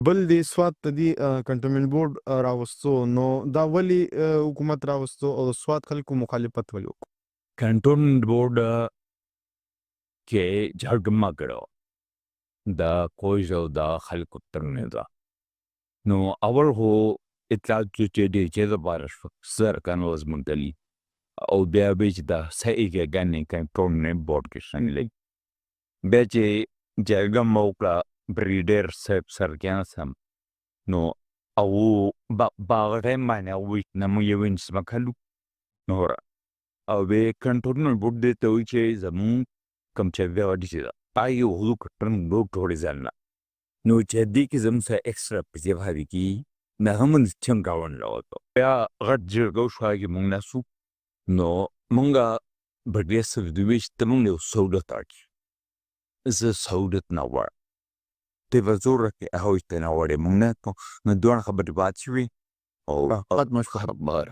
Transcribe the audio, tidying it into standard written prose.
بل د سوات ته دی کنټرول بورډ راوستو نو دا ولی حکومت راوستو او سوات خلکو مخالفت ولو کنټرول بورډ کې جګړه کړو دا کوژ او دا خلکو ترمنځ ده نو اول هو اطلاعات چې د چې د بارش سر کنوز منتلی او بیا به چې دا صحیح کې غنې کنټرول بورډ کې شامل بیا چې جګړه موکلا بریډر سرګان سم نو او باغره معنی وي نمو یو انس مکلو نو او به کنټرول بورډ دې ته وي چې زمون کم چې بیا ودی چې پای یو هلو کټن بورډ جوړې ځل نو چې دې کې زموږ سره ایکسترا پیسې وهاوي کی نه هم څنګه ون لاوته بیا غټ جرګو شوږي مونږ نسو نو مونږه بډې سره د ویش ته مونږ یو سہولت اړ زه سہولت نه وړ د وزور کې هغه ته نه وړې مونږ نه نو دوه خبرې بات شوي او فقط مش خبر